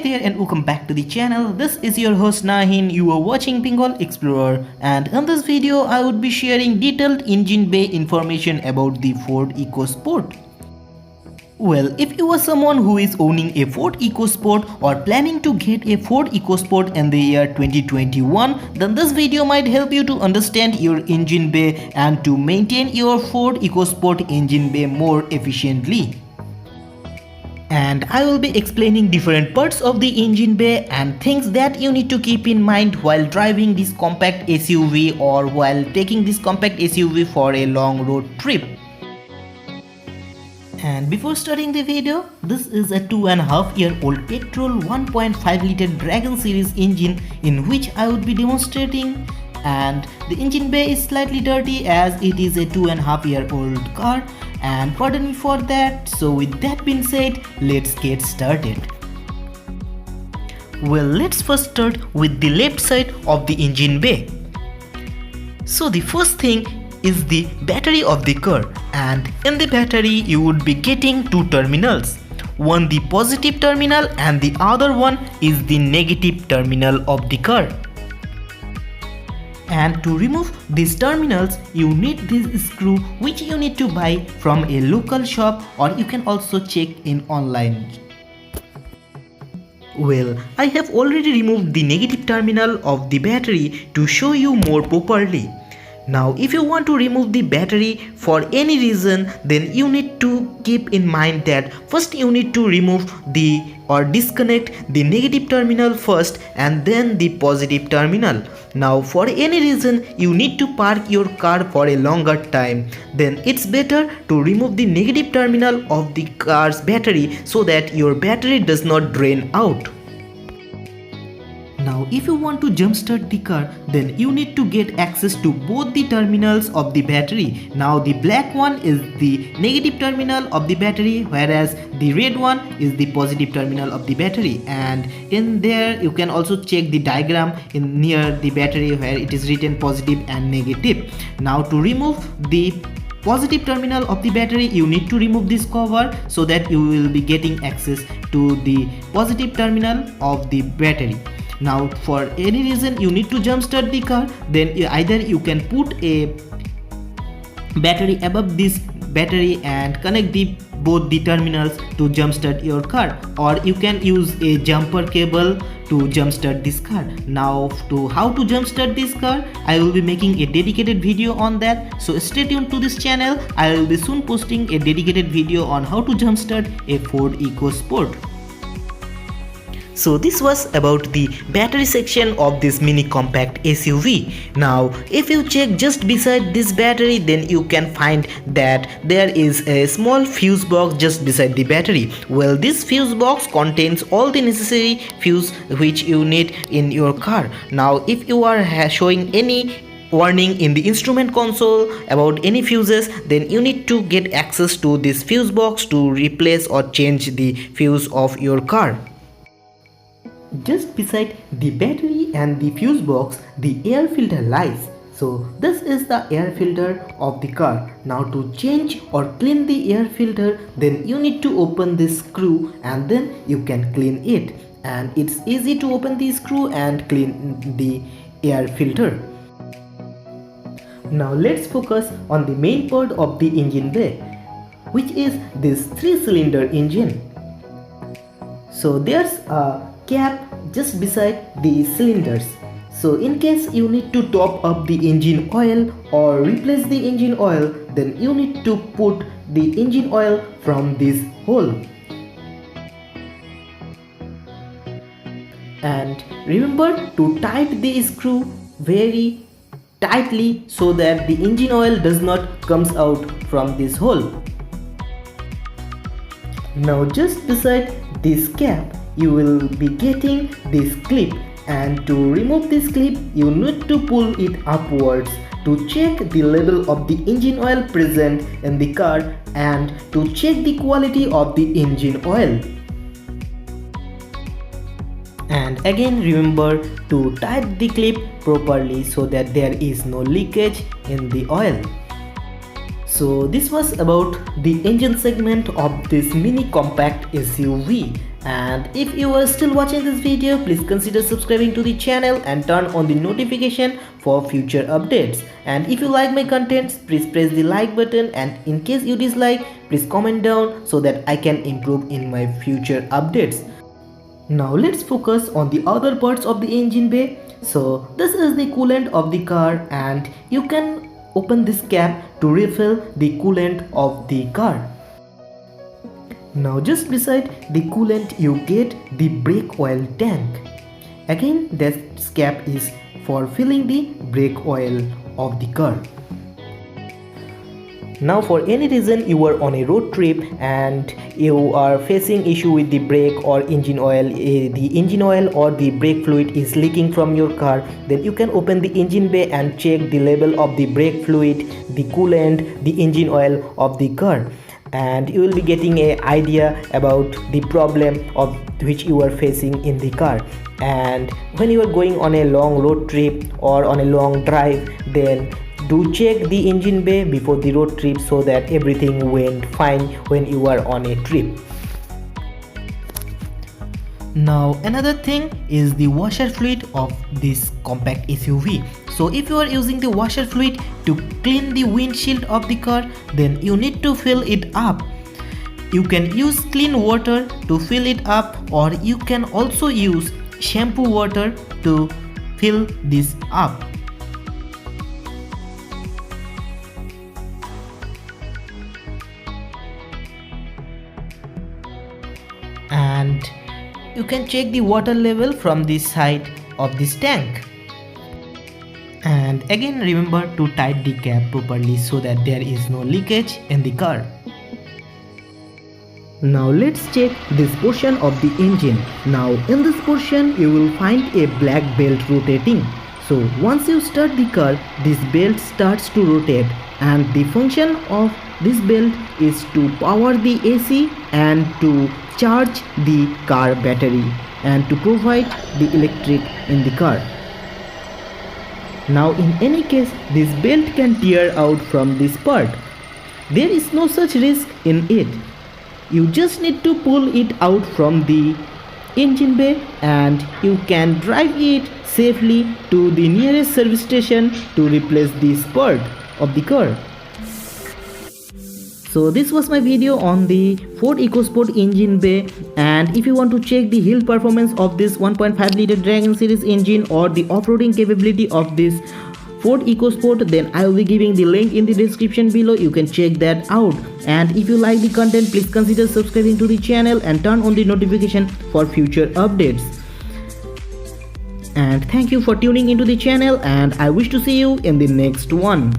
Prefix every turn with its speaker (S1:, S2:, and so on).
S1: there and welcome back to the channel. This is your host Nahin. You are watching Bengal Explorer, and in this video I would be sharing detailed engine bay information about the Ford Ecosport. Well, if you are someone who is owning a Ford Ecosport or planning to get a Ford Ecosport in the year 2021, then this video might help you to understand your engine bay and to maintain your Ford Ecosport engine bay more efficiently. And I will be explaining different parts of the engine bay and things that you need to keep in mind while driving this compact SUV or while taking this compact SUV for a long road trip. And before starting the video, this is a 2.5-year-old petrol 1.5 liter Dragon series engine in which I would be demonstrating, and the engine bay is slightly dirty as it is a 2.5-year-old car, and pardon me for that. So with that being said, let's get started. Well, let's first start with the left side of the engine bay. So the first thing is the battery of the car, and in the battery you would be getting two terminals. One the positive terminal and the other one is the negative terminal of the car. And to remove these terminals you need this screw, which you need to buy from a local shop or you can also check in online. Well, I have already removed the negative terminal of the battery to show you more properly. Now if you want to remove the battery for any reason, then you need to keep in mind that first you need to remove or disconnect the negative terminal first and then the positive terminal. Now for any reason you need to park your car for a longer time, then it's better to remove the negative terminal of the car's battery so that your battery does not drain out. Now if you want to jumpstart the car, then you need to get access to both the terminals of the battery. Now the black one is the negative terminal of the battery, whereas the red one is the positive terminal of the battery, and in there you can also check the diagram in near the battery where it is written positive and negative. Now to remove the positive terminal of the battery you need to remove this cover so that you will be getting access to the positive terminal of the battery. Now for any reason you need to jumpstart the car, then either you can put a battery above this battery and connect both the terminals to jumpstart your car, or you can use a jumper cable to jumpstart this car. Now to how to jumpstart this car, I will be making a dedicated video on that, so stay tuned to this channel. I will be soon posting a dedicated video on how to jumpstart a Ford Ecosport. So this was about the battery section of this mini compact SUV. Now if you check just beside this battery, then you can find that there is a small fuse box just beside the battery. Well, this fuse box contains all the necessary fuse which you need in your car. Now if you are showing any warning in the instrument console about any fuses, then you need to get access to this fuse box to replace or change the fuse of your car. Just beside the battery and the fuse box, the air filter lies. So this is the air filter of the car. Now to change or clean the air filter, then you need to open this screw and then you can clean it. And it's easy to open the screw and clean the air filter. Now let's focus on the main part of the engine bay, which is this 3-cylinder engine. So there's a cap just beside the cylinders. So in case you need to top up the engine oil or replace the engine oil, then you need to put the engine oil from this hole. And remember to tighten the screw very tightly so that the engine oil does not comes out from this hole. Now just beside this cap you will be getting this clip, and to remove this clip you need to pull it upwards to check the level of the engine oil present in the car and to check the quality of the engine oil. And again remember to tighten the clip properly so that there is no leakage in the oil. So this was about the engine segment of this mini compact SUV, And if you are still watching this video, please consider subscribing to the channel and turn on the notification for future updates. And if you like my contents, please press the like button, and in case you dislike, please comment down so that I can improve in my future updates. Now let's focus on the other parts of the engine bay. So this is the coolant of the car, and you can open this cap to refill the coolant of the car. Now just beside the coolant you get the brake oil tank. Again, this cap is for filling the brake oil of the car. Now for any reason you are on a road trip and you are facing issue with the brake or engine oil, the engine oil or the brake fluid is leaking from your car, then you can open the engine bay and check the level of the brake fluid, the coolant, the engine oil of the car, and you will be getting an idea about the problem of which you are facing in the car. And when you are going on a long road trip or on a long drive, then do check the engine bay before the road trip so that everything went fine when you are on a trip. Now another thing is the washer fluid of this compact SUV. So if you are using the washer fluid to clean the windshield of the car, then you need to fill it up. You can use clean water to fill it up, or you can also use shampoo water to fill this up. And you can check the water level from the side of this tank. And again, remember to tight the cap properly so that there is no leakage in the car. Now let's check this portion of the engine. Now in this portion you will find a black belt rotating. So once you start the car, this belt starts to rotate, and the function of this belt is to power the AC and to charge the car battery and to provide the electric in the car. Now in any case, this belt can tear out from this part. There is no such risk in it. You just need to pull it out from the engine bay and you can drive it safely to the nearest service station to replace this part of the car. So this was my video on the Ford Ecosport engine bay, and if you want to check the hill performance of this 1.5 liter Dragon series engine or the off-roading capability of this Ford Ecosport, then I will be giving the link in the description below. You can check that out. And if you like the content, please consider subscribing to the channel and turn on the notification for future updates. And thank you for tuning into the channel, and I wish to see you in the next one.